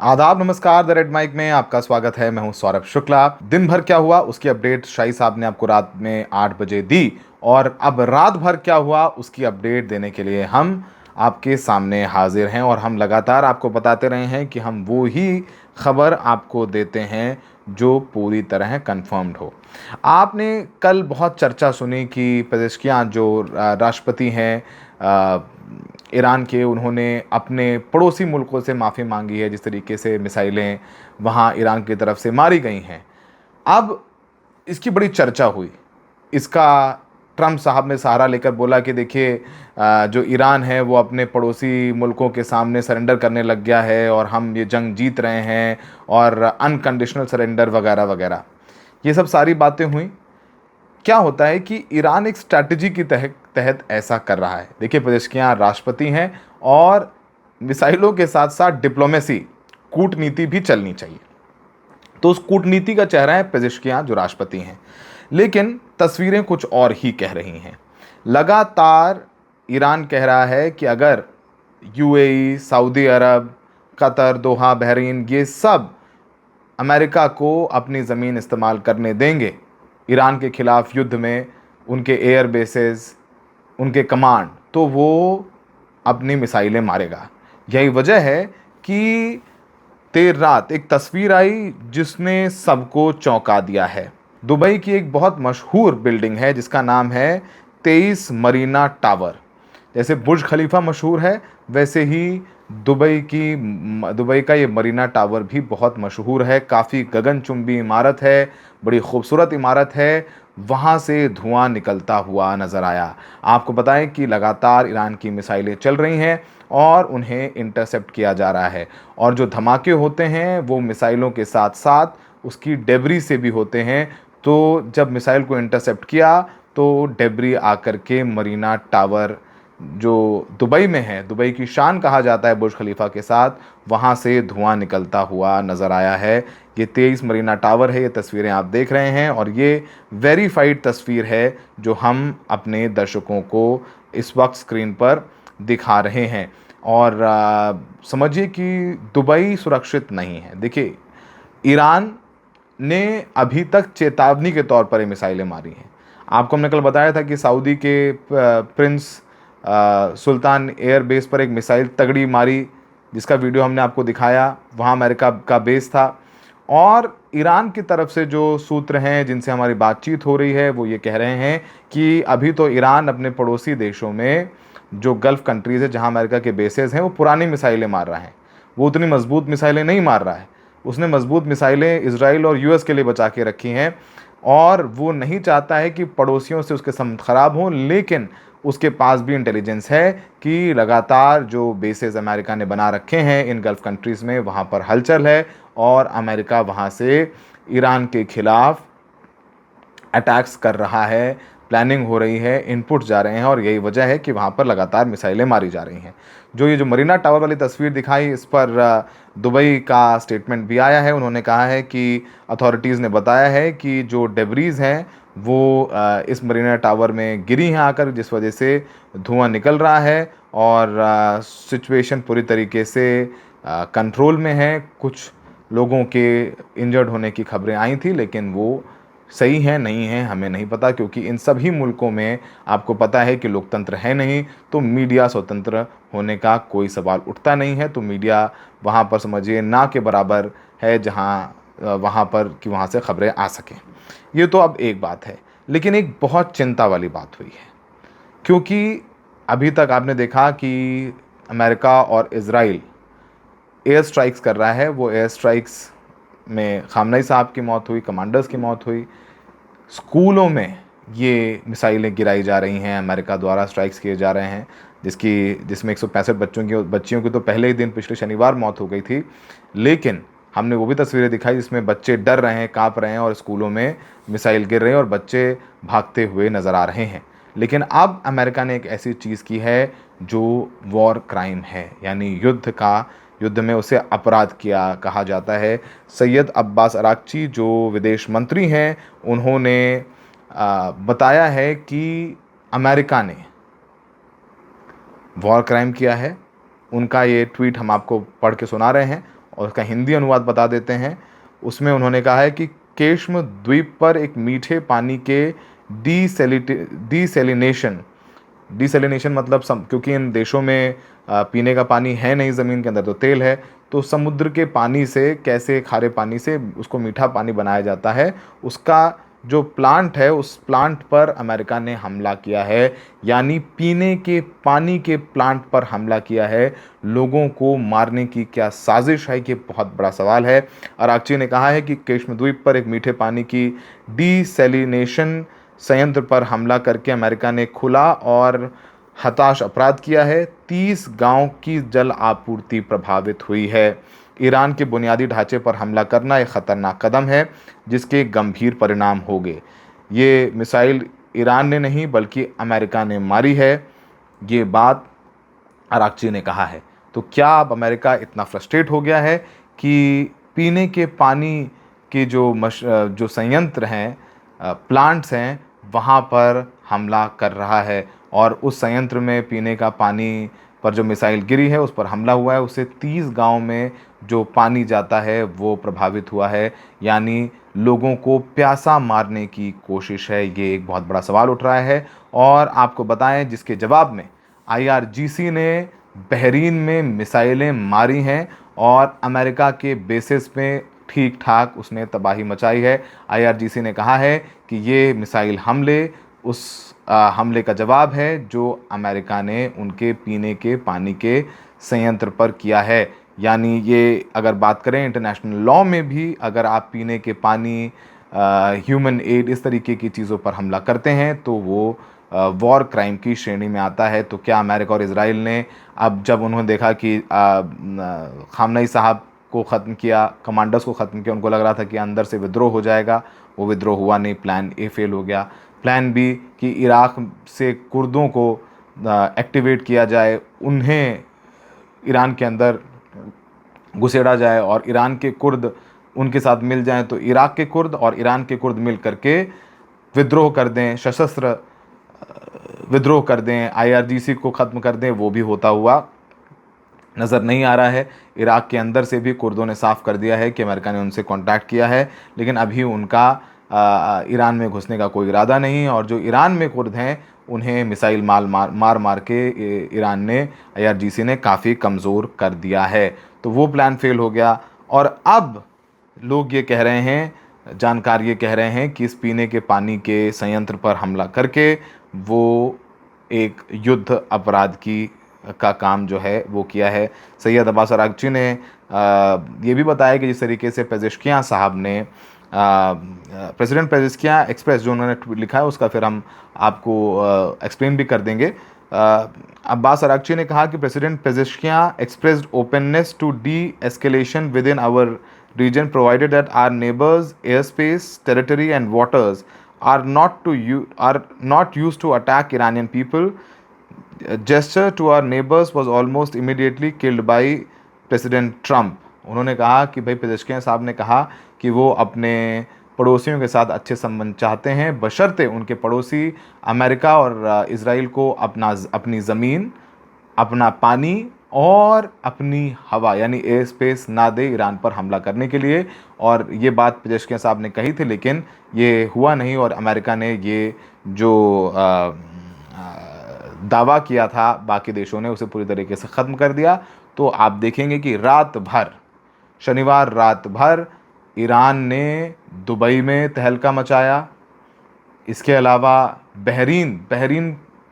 आदाब नमस्कार। The red mic में आपका स्वागत है। मैं हूं सौरभ शुक्ला। दिन भर क्या हुआ उसकी अपडेट शाही साहब ने आपको रात में 8 बजे दी और अब रात भर क्या हुआ उसकी अपडेट देने के लिए हम आपके सामने हाजिर हैं और हम लगातार आपको बताते रहे हैं कि हम वो ही खबर आपको देते हैं जो पूरी तरह कंफर्म्ड हो। आपने कल बहुत चर्चा सुनी कि पेजेश्कियान जो राष्ट्रपति हैं ईरान के, उन्होंने अपने पड़ोसी मुल्कों से माफ़ी मांगी है जिस तरीके से मिसाइलें वहाँ ईरान की तरफ से मारी गई हैं। अब इसकी बड़ी चर्चा हुई। इसका ट्रंप साहब ने सहारा लेकर बोला कि देखिए जो ईरान है वो अपने पड़ोसी मुल्कों के सामने सरेंडर करने लग गया है और हम ये जंग जीत रहे हैं और अनकंडीशनल सरेंडर वगैरह वगैरह, ये सब सारी बातें हुई। क्या होता है कि ईरान एक स्ट्रैटेजी के तहत ऐसा कर रहा है। देखिए, पेजेश्कियान राष्ट्रपति हैं और मिसाइलों के साथ साथ डिप्लोमेसी, कूटनीति भी चलनी चाहिए। तो उस कूटनीति का चेहरा है पेजेश्कियान जो राष्ट्रपति हैं। लेकिन तस्वीरें कुछ और ही कह रही हैं। लगातार ईरान कह रहा है कि अगर यूएई, सऊदी अरब, कतर, दोहा, बहरीन, ये सब अमेरिका को अपनी ज़मीन इस्तेमाल करने देंगे ईरान के ख़िलाफ़ युद्ध में, उनके एयर बेसेस, उनके कमांड, तो वो अपनी मिसाइलें मारेगा। यही वजह है कि देर रात एक तस्वीर आई जिसने सबको चौंका दिया है। दुबई की एक बहुत मशहूर बिल्डिंग है जिसका नाम है 23 मरीना टावर। जैसे बुर्ज खलीफा मशहूर है, वैसे ही दुबई का ये मरीना टावर भी बहुत मशहूर है। काफ़ी गगनचुंबी इमारत है, बड़ी खूबसूरत इमारत है। वहाँ से धुआं निकलता हुआ नज़र आया। आपको बताएं कि लगातार ईरान की मिसाइलें चल रही हैं और उन्हें इंटरसेप्ट किया जा रहा है। और जो धमाके होते हैं वो मिसाइलों के साथ साथ उसकी डेब्री से भी होते हैं। तो जब मिसाइल को इंटरसेप्ट किया तो डेब्री आकर के मरीना टावर जो दुबई में है, दुबई की शान कहा जाता है बुर्ज खलीफा के साथ, वहाँ से धुआं निकलता हुआ नज़र आया है। ये 23 मरीना टावर है, ये तस्वीरें आप देख रहे हैं और ये वेरीफाइड तस्वीर है जो हम अपने दर्शकों को इस वक्त स्क्रीन पर दिखा रहे हैं। और समझिए कि दुबई सुरक्षित नहीं है। देखिए, ईरान ने अभी तक चेतावनी के तौर पर ये मिसाइलें मारी हैं। आपको हमने कल बताया था कि सऊदी के प्रिंस सुल्तान एयर बेस पर एक मिसाइल तगड़ी मारी, जिसका वीडियो हमने आपको दिखाया। वहाँ अमेरिका का बेस था। और ईरान की तरफ से जो सूत्र हैं जिनसे हमारी बातचीत हो रही है वो ये कह रहे हैं कि अभी तो ईरान अपने पड़ोसी देशों में जो गल्फ़ कंट्रीज़ है जहाँ अमेरिका के बेसेस हैं वो पुरानी मिसाइलें मार रहा है। वो उतनी मजबूत मिसाइलें नहीं मार रहा है। उसने मजबूत मिसाइलें इजराइल और यूएस के लिए बचा के रखी हैं और वो नहीं चाहता है कि पड़ोसियों से उसके संबंध खराब हों। लेकिन उसके पास भी इंटेलिजेंस है कि लगातार जो बेसेस अमेरिका ने बना रखे हैं इन गल्फ़ कंट्रीज़ में, वहाँ पर हलचल है और अमेरिका वहाँ से ईरान के ख़िलाफ़ अटैक्स कर रहा है, प्लानिंग हो रही है, इनपुट जा रहे हैं और यही वजह है कि वहाँ पर लगातार मिसाइलें मारी जा रही हैं। जो मरीना टावर वाली तस्वीर दिखाई, इस पर दुबई का स्टेटमेंट भी आया है। उन्होंने कहा है कि अथॉरिटीज़ ने बताया है कि जो डेब्रीज़ हैं वो इस मरीना टावर में गिरी हैं आकर, जिस वजह से धुआं निकल रहा है और सिचुएशन पूरी तरीके से कंट्रोल में है। कुछ लोगों के इंजर्ड होने की खबरें आई थी, लेकिन वो सही है नहीं है हमें नहीं पता, क्योंकि इन सभी मुल्कों में आपको पता है कि लोकतंत्र है नहीं, तो मीडिया स्वतंत्र होने का कोई सवाल उठता नहीं है। तो मीडिया वहाँ पर समझिए ना के बराबर है जहाँ वहाँ पर कि वहाँ से खबरें आ सकें। ये तो अब एक बात है, लेकिन एक बहुत चिंता वाली बात हुई है, क्योंकि अभी तक आपने देखा कि अमेरिका और इज़राइल एयर स्ट्राइक्स कर रहा है। वो एयर स्ट्राइक्स में खामनेई साहब की मौत हुई, कमांडर्स की मौत हुई। स्कूलों में ये मिसाइलें गिराई जा रही हैं, अमेरिका द्वारा स्ट्राइक्स किए जा रहे हैं, जिसमें 165 बच्चियों की तो पहले ही दिन पिछले शनिवार मौत हो गई थी। लेकिन हमने वो भी तस्वीरें दिखाई जिसमें बच्चे डर रहे हैं, काँप रहे हैं और स्कूलों में मिसाइल गिर रहे हैं और बच्चे भागते हुए नज़र आ रहे हैं। लेकिन अब अमेरिका ने एक ऐसी चीज़ की है जो वॉर क्राइम है, यानी युद्ध में उसे अपराध किया कहा जाता है। सैयद अब्बास अरागची जो विदेश मंत्री हैं, उन्होंने बताया है कि अमेरिका ने वॉर क्राइम किया है। उनका ये ट्वीट हम आपको पढ़ के सुना रहे हैं और उसका हिंदी अनुवाद बता देते हैं। उसमें उन्होंने कहा है कि केश्म द्वीप पर एक मीठे पानी के डीसैलिनेशन डिसैलिनेशन मतलब क्योंकि इन देशों में पीने का पानी है नहीं, ज़मीन के अंदर तो तेल है, तो समुद्र के पानी से कैसे, खारे पानी से उसको मीठा पानी बनाया जाता है, उसका जो प्लांट है उस प्लांट पर अमेरिका ने हमला किया है। यानी पीने के पानी के प्लांट पर हमला किया है। लोगों को मारने की क्या साजिश है, ये बहुत बड़ा सवाल है। आरागची ने कहा है कि केश्म द्वीप पर एक मीठे पानी की डीसैलिनेशन संयंत्र पर हमला करके अमेरिका ने खुला और हताश अपराध किया है। 30 गांव की जल आपूर्ति प्रभावित हुई है। ईरान के बुनियादी ढांचे पर हमला करना एक खतरनाक कदम है जिसके गंभीर परिणाम होंगे। ये मिसाइल ईरान ने नहीं बल्कि अमेरिका ने मारी है, ये बात आरागची ने कहा है। तो क्या अब अमेरिका इतना फ्रस्ट्रेट हो गया है कि पीने के पानी के जो संयंत्र हैं, प्लांट्स हैं, वहाँ पर हमला कर रहा है और उस संयंत्र में पीने का पानी पर जो मिसाइल गिरी है उस पर हमला हुआ है, उससे 30 गांव में जो पानी जाता है वो प्रभावित हुआ है। यानी लोगों को प्यासा मारने की कोशिश है। ये एक बहुत बड़ा सवाल उठ रहा है। और आपको बताएं, जिसके जवाब में IRGC ने बहरीन में मिसाइलें मारी हैं और अमेरिका के बेसिस में ठीक ठाक उसने तबाही मचाई है। IRGC ने कहा है कि ये मिसाइल हमले उस हमले का जवाब है जो अमेरिका ने उनके पीने के पानी के संयंत्र पर किया है। यानी ये अगर बात करें इंटरनेशनल लॉ में भी, अगर आप पीने के पानी, ह्यूमन एड, इस तरीके की चीज़ों पर हमला करते हैं तो वो वॉर क्राइम की श्रेणी में आता है। तो क्या अमेरिका और इजराइल ने, अब जब उन्होंने देखा कि खामनेई साहब को ख़त्म किया, कमांडर्स को ख़त्म किया, उनको लग रहा था कि अंदर से विद्रोह हो जाएगा, वो विद्रोह हुआ नहीं, प्लान ए फेल हो गया। प्लान बी कि इराक़ से कुर्दों को एक्टिवेट किया जाए, उन्हें ईरान के अंदर घुसेड़ा जाए और ईरान के कुर्द उनके साथ मिल जाएं, तो इराक़ के कुर्द और ईरान के कुर्द मिल करके विद्रोह कर दें, सशस्त्र विद्रोह कर दें, IRGC को ख़त्म कर दें, वो भी होता हुआ नज़र नहीं आ रहा है। इराक़ के अंदर से भी कुर्दों ने साफ़ कर दिया है कि अमेरिका ने उनसे कांटेक्ट किया है, लेकिन अभी उनका ईरान में घुसने का कोई इरादा नहीं। और जो ईरान में कुर्द हैं उन्हें मिसाइल मार मार के ईरान ने, IRGC ने काफ़ी कमज़ोर कर दिया है। तो वो प्लान फेल हो गया। और अब लोग ये कह रहे हैं, जानकार ये कह रहे हैं कि इस पीने के पानी के संयंत्र पर हमला करके वो एक युद्ध अपराध का काम जो है वो किया है। सैयद अब्बास आरागची ने ये भी बताया कि जिस तरीके से पेजेश्कियां साहब ने प्रेसिडेंट पेजेश्कियां एक्सप्रेस जो उन्होंने लिखा है उसका फिर हम आपको एक्सप्लेन भी कर देंगे। अब्बास आरागची ने कहा कि president Pezeshkian expressed openness to de escalation within our region provided that our neighbors airspace, territory and waters are not used to attack Iranian people. A gesture to our neighbors was almost immediately killed by President Trump. उन्होंने कहा कि भाई पेजेश्कियां साहब ने कहा कि वो अपने पड़ोसियों के साथ अच्छे संबंध चाहते हैं, बशर्ते उनके पड़ोसी अमेरिका और इज़राइल को अपनी ज़मीन, अपना पानी और अपनी हवा यानी एयर स्पेस ना दे ईरान पर हमला करने के लिए। और ये बात पेजेश्कियां साहब ने कही थी, लेकिन ये हुआ नहीं और अमेरिका ने ये जो दावा किया था बाकी देशों ने उसे पूरी तरीके से ख़त्म कर दिया। तो आप देखेंगे कि शनिवार रात भर ईरान ने दुबई में तहलका मचाया। इसके अलावा बहरीन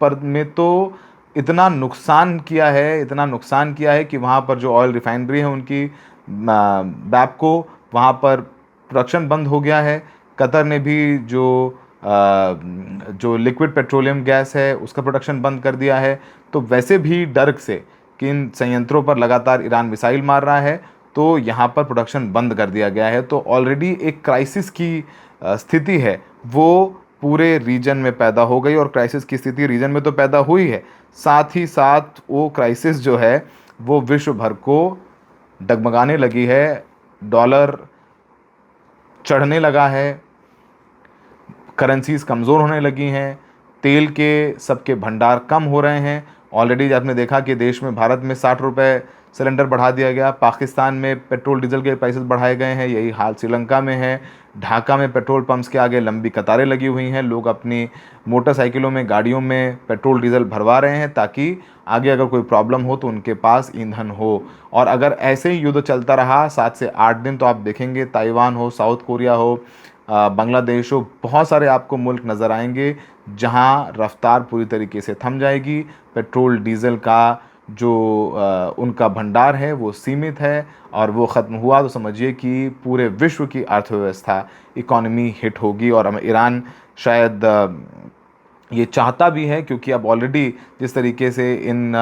पर में तो इतना नुकसान किया है कि वहाँ पर जो ऑयल रिफाइनरी है उनकी बैपको, वहाँ पर प्रोडक्शन बंद हो गया है। कतर ने भी जो लिक्विड पेट्रोलियम गैस है उसका प्रोडक्शन बंद कर दिया है। तो वैसे भी डर से कि इन संयंत्रों पर लगातार ईरान मिसाइल मार रहा है, तो यहाँ पर प्रोडक्शन बंद कर दिया गया है। तो ऑलरेडी एक क्राइसिस की स्थिति है वो पूरे रीजन में पैदा हो गई और क्राइसिस की स्थिति रीजन में तो पैदा हुई है, साथ ही साथ वो क्राइसिस जो है वो विश्व भर को डगमगाने लगी है। डॉलर चढ़ने लगा है, करेंसीज कमज़ोर होने लगी हैं, तेल के सबके भंडार कम हो रहे हैं। ऑलरेडी आपने देखा कि देश में, भारत में 60 रुपये सिलेंडर बढ़ा दिया गया। पाकिस्तान में पेट्रोल डीजल के प्राइसेस बढ़ाए गए हैं, यही हाल श्रीलंका में है। ढाका में पेट्रोल पंप्स के आगे लंबी कतारें लगी हुई हैं, लोग अपनी मोटरसाइकिलों में, गाड़ियों में पेट्रोल डीजल भरवा रहे हैं ताकि आगे अगर कोई प्रॉब्लम हो तो उनके पास ईंधन हो। और अगर ऐसे ही युद्ध चलता रहा 7 से 8 दिन तो आप देखेंगे ताइवान हो, साउथ कोरिया हो, बांग्लादेश हो, बहुत सारे आपको मुल्क नज़र आएंगे जहां रफ्तार पूरी तरीके से थम जाएगी। पेट्रोल डीजल का जो उनका भंडार है वो सीमित है, और वो ख़त्म हुआ तो समझिए कि पूरे विश्व की अर्थव्यवस्था, इकॉनमी हिट होगी। और ईरान शायद ये चाहता भी है, क्योंकि अब ऑलरेडी जिस तरीके से इन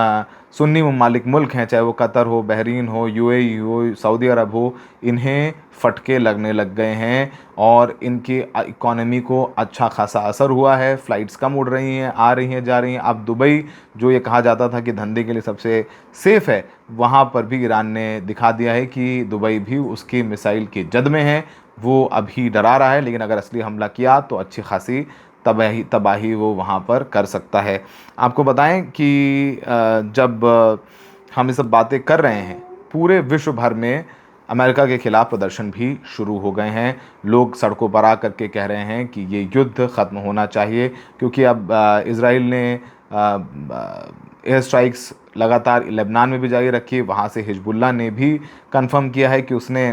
सुन्नी ममालिक मुल्क हैं, चाहे वो कतर हो, बहरीन हो, यूएई हो, सऊदी अरब हो, इन्हें फटके लगने लग गए हैं और इनकी इकॉनमी को अच्छा खासा असर हुआ है। फ़्लाइट्स कम उड़ रही हैं, आ रही हैं, जा रही हैं। अब दुबई, जो ये कहा जाता था कि धंधे के लिए सबसे सेफ़ है, वहाँ पर भी ईरान ने दिखा दिया है कि दुबई भी उसकी मिसाइल की जद में है। वो अभी डरा रहा है, लेकिन अगर असली हमला किया तो अच्छी खासी तबाही वो वहाँ पर कर सकता है। आपको बताएं कि जब हम ये सब बातें कर रहे हैं, पूरे विश्व भर में अमेरिका के ख़िलाफ़ प्रदर्शन भी शुरू हो गए हैं। लोग सड़कों पर आ करके कह रहे हैं कि ये युद्ध ख़त्म होना चाहिए, क्योंकि अब इज़राइल ने एयर स्ट्राइक्स लगातार लेबनान में भी जारी रखी। वहाँ से हिजबुल्लाह ने भी कंफर्म किया है कि उसने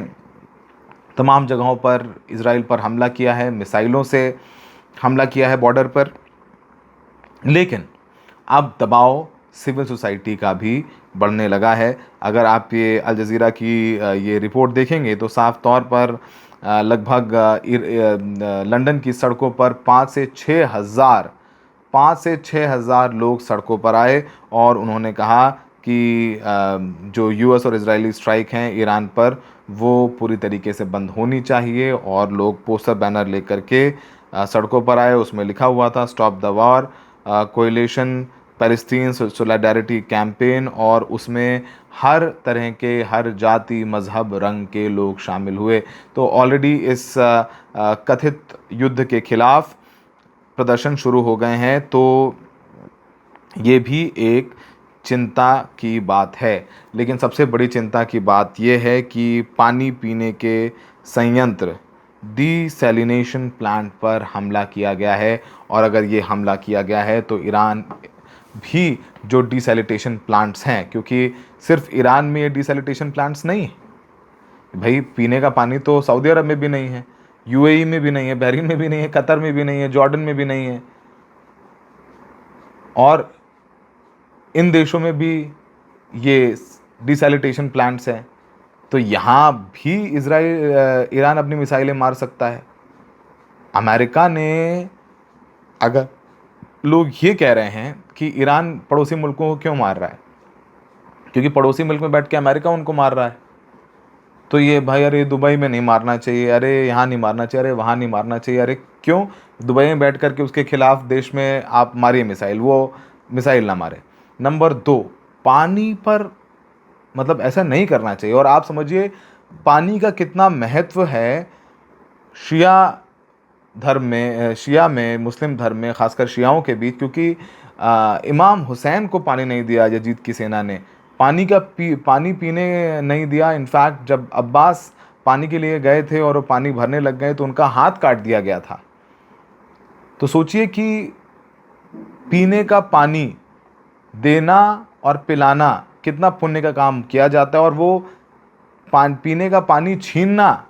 तमाम जगहों पर इज़राइल पर हमला किया है, मिसाइलों से हमला किया है बॉर्डर पर। लेकिन अब दबाव सिविल सोसाइटी का भी बढ़ने लगा है। अगर आप ये अल जज़ीरा की ये रिपोर्ट देखेंगे तो साफ तौर पर लगभग लंदन की सड़कों पर 5 से 6 हज़ार लोग सड़कों पर आए और उन्होंने कहा कि जो यूएस और इजरायली स्ट्राइक हैं ईरान पर, वो पूरी तरीके से बंद होनी चाहिए। और लोग पोस्टर बैनर लेकर के सड़कों पर आए। उसमें लिखा हुआ था stop the war, coalition Palestine solidarity campaign, और उसमें हर तरह के, हर जाति, मज़हब, रंग के लोग शामिल हुए। तो ऑलरेडी इस कथित युद्ध के खिलाफ़ प्रदर्शन शुरू हो गए हैं। तो ये भी एक चिंता की बात है। लेकिन सबसे बड़ी चिंता की बात यह है कि पानी पीने के संयंत्र, डिसैलिनेशन प्लांट पर हमला किया गया है। और अगर ये हमला किया गया है तो ईरान भी जो डिसैलिटेशन प्लांट्स हैं, क्योंकि सिर्फ ईरान में ये डिसैलिटेशन प्लांट्स नहीं है भाई, पीने का पानी तो सऊदी अरब में भी नहीं है, यूएई में भी नहीं है, बहरीन में भी नहीं है, कतर में भी नहीं है, जॉर्डन में भी नहीं है, और इन देशों में भी ये डिसैलिटेशन प्लांट्स हैं। तो यहाँ भी ईरान अपनी मिसाइलें मार सकता है। अमेरिका ने, अगर लोग ये कह रहे हैं कि ईरान पड़ोसी मुल्कों को क्यों मार रहा है, क्योंकि पड़ोसी मुल्क में बैठ के अमेरिका उनको मार रहा है, तो ये भाई अरे दुबई में नहीं मारना चाहिए, अरे यहाँ नहीं मारना चाहिए, अरे वहाँ नहीं मारना चाहिए। अरे क्यों? दुबई में बैठ करके उसके खिलाफ देश में आप मारिए मिसाइल, वो मिसाइल ना मारे। नंबर 2, पानी पर मतलब ऐसा नहीं करना चाहिए। और आप समझिए पानी का कितना महत्व है शिया धर्म में, शिया में, मुस्लिम धर्म में, ख़ासकर शियाओं के बीच, क्योंकि इमाम हुसैन को पानी नहीं दिया यजीद की सेना ने, पानी पीने नहीं दिया। इनफैक्ट जब अब्बास पानी के लिए गए थे और वो पानी भरने लग गए तो उनका हाथ काट दिया गया था। तो सोचिए कि पीने का पानी देना और पिलाना कितना पुण्य का काम किया जाता है, और वो पीने का पानी छीनना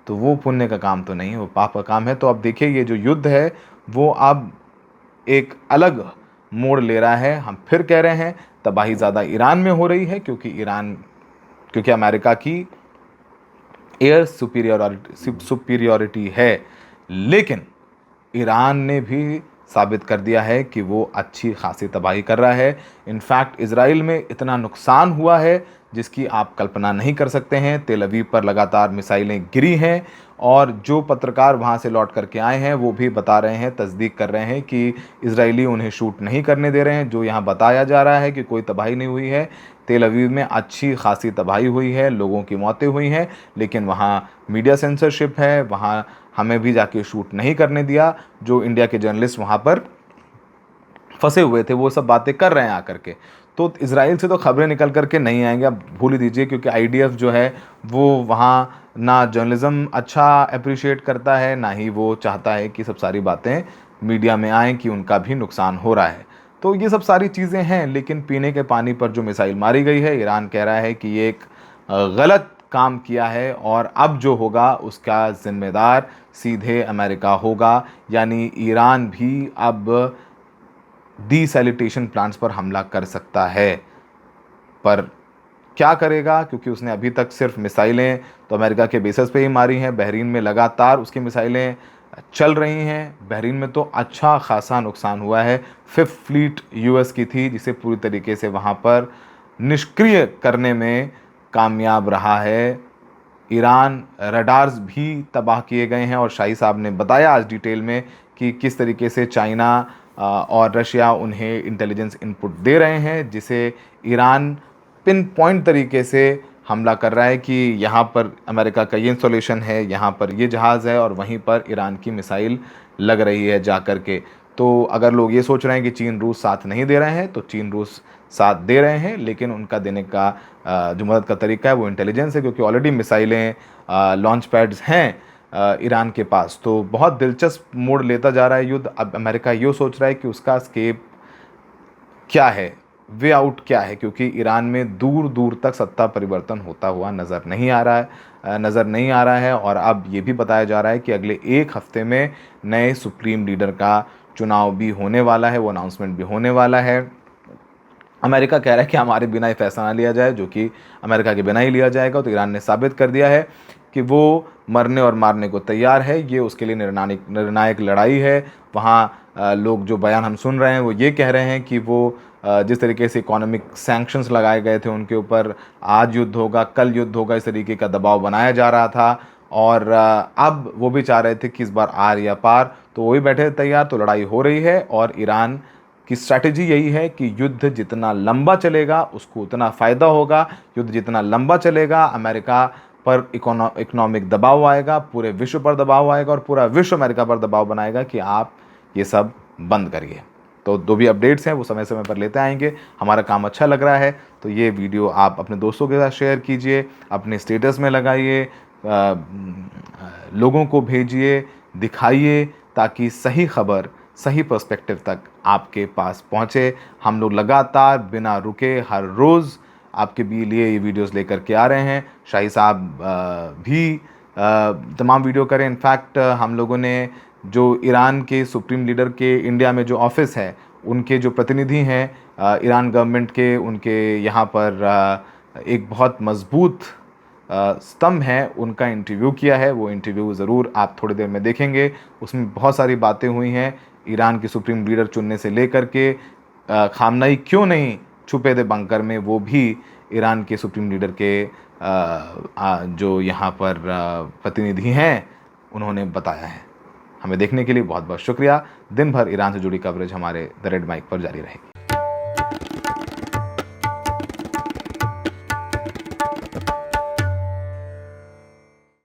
तो वो पुण्य का काम तो नहीं है, वो पाप का काम है। तो अब देखिए ये जो युद्ध है वो अब एक अलग मोड़ ले रहा है। हम फिर कह रहे हैं तबाही ज़्यादा ईरान में हो रही है, क्योंकि अमेरिका की एयर सुपीरियॉरिटी है। लेकिन ईरान ने भी साबित कर दिया है कि वो अच्छी खासी तबाही कर रहा है। इनफैक्ट इजराइल में इतना नुकसान हुआ है जिसकी आप कल्पना नहीं कर सकते हैं। तेल अवीव पर लगातार मिसाइलें गिरी हैं, और जो पत्रकार वहाँ से लौट करके आए हैं वो भी बता रहे हैं, तस्दीक कर रहे हैं कि इजरायली उन्हें शूट नहीं करने दे रहे हैं। जो यहाँ बताया जा रहा है कि कोई तबाही नहीं हुई है, तेल अवीव में अच्छी खासी तबाही हुई है, लोगों की मौतें हुई हैं, लेकिन वहाँ मीडिया सेंसरशिप है, वहाँ हमें भी जाके शूट नहीं करने दिया। जो इंडिया के जर्नलिस्ट वहाँ पर फंसे हुए थे वो सब बातें कर रहे हैं आकर के। तो इजराइल से तो खबरें निकल करके नहीं आएंगे, अब भूल ही दीजिए, क्योंकि आईडीएफ जो है वो वहाँ ना जर्नलिज्म अच्छा अप्रिशिएट करता है, ना ही वो चाहता है कि सब सारी बातें मीडिया में आएँ कि उनका भी नुकसान हो रहा है। तो ये सब सारी चीज़ें हैं, लेकिन पीने के पानी पर जो मिसाइल मारी गई है, ईरान कह रहा है कि ये एक गलत काम किया है और अब जो होगा उसका ज़िम्मेदार सीधे अमेरिका होगा, यानी ईरान भी अब डीसैलिटेशन प्लांट्स पर हमला कर सकता है। पर क्या करेगा, क्योंकि उसने अभी तक सिर्फ मिसाइलें तो अमेरिका के बेसिस पे ही मारी हैं। बहरीन में लगातार उसकी मिसाइलें चल रही हैं। बहरीन में तो अच्छा खासा नुकसान हुआ है। 5th फ्लीट यूएस की थी, जिसे पूरी तरीके से वहाँ पर निष्क्रिय करने में कामयाब रहा है। ईरान रडार्स भी तबाह किए गए हैं और शाही साहब ने बताया आज डिटेल में कि किस तरीके से चाइना और रशिया उन्हें इंटेलिजेंस इनपुट दे रहे हैं, जिसे ईरान पिन पॉइंट तरीके से हमला कर रहा है कि यहाँ पर अमेरिका का ये इंस्टॉलेशन है, यहाँ पर ये जहाज़ है और वहीं पर ईरान की मिसाइल लग रही है जा कर के। तो अगर लोग ये सोच रहे हैं कि चीन रूस साथ नहीं दे रहे हैं, तो चीन रूस साथ दे रहे हैं, लेकिन उनका देने का जो मदद का तरीका है वो इंटेलिजेंस है, क्योंकि ऑलरेडी मिसाइलें लॉन्च पैड्स हैं ईरान के पास। तो बहुत दिलचस्प मोड़ लेता जा रहा है युद्ध। अब अमेरिका ये सोच रहा है कि उसका स्केप क्या है, वे आउट क्या है, क्योंकि ईरान में दूर दूर तक सत्ता परिवर्तन होता हुआ नज़र नहीं आ रहा है। और अब ये भी बताया जा रहा है कि अगले 1 हफ्ते में नए सुप्रीम लीडर का चुनाव भी होने वाला है, वो अनाउंसमेंट भी होने वाला है। अमेरिका कह रहा है कि हमारे बिना ही फैसला ना लिया जाए, जो कि अमेरिका के बिना ही लिया जाएगा। तो ईरान ने साबित कर दिया है कि वो मरने और मारने को तैयार है। ये उसके लिए निर्णायक लड़ाई है। वहाँ लोग जो बयान हम सुन रहे हैं वो ये कह रहे हैं कि वो जिस तरीके से इकोनॉमिक सैंक्शंस लगाए गए थे उनके ऊपर, आज युद्ध होगा, कल युद्ध होगा, इस तरीके का दबाव बनाया जा रहा था। और अब वो भी चाह रहे थे कि इस बार आर या पार, तो वो भी बैठे तैयार। तो लड़ाई हो रही है और ईरान की स्ट्रैटेजी यही है कि युद्ध जितना लंबा चलेगा उसको उतना फ़ायदा होगा। युद्ध जितना लंबा चलेगा अमेरिका पर इकोनॉमिक दबाव आएगा, पूरे विश्व पर दबाव आएगा और पूरा विश्व अमेरिका पर दबाव बनाएगा कि आप ये सब बंद करिए। तो जो भी अपडेट्स हैं वो समय समय पर लेते आएंगे। हमारा काम अच्छा लग रहा है तो ये वीडियो आप अपने दोस्तों के साथ शेयर कीजिए, अपने स्टेटस में लगाइए, लोगों को भेजिए, दिखाइए, ताकि सही खबर सही पर्सपेक्टिव तक आपके पास पहुँचे। हम लोग लगातार बिना रुके हर रोज़ आपके लिए ये वीडियोस लेकर के आ रहे हैं। शाही साहब भी तमाम वीडियो करें। इनफैक्ट हम लोगों ने जो ईरान के सुप्रीम लीडर के इंडिया में जो ऑफिस है, उनके जो प्रतिनिधि हैं ईरान गवर्नमेंट के, उनके यहाँ पर एक बहुत मजबूत स्तंभ है, उनका इंटरव्यू किया है। वो इंटरव्यू ज़रूर आप थोड़ी देर में देखेंगे। उसमें बहुत सारी बातें हुई हैं ईरान के सुप्रीम लीडर चुनने से लेकर के खामनेई क्यों नहीं छुपे थे बंकर में, वो भी ईरान के सुप्रीम लीडर के जो यहाँ पर प्रतिनिधि हैं उन्होंने बताया है। हमें देखने के लिए बहुत बहुत शुक्रिया। दिन भर ईरान से जुड़ी कवरेज हमारे द रेड माइक पर जारी रहेगी।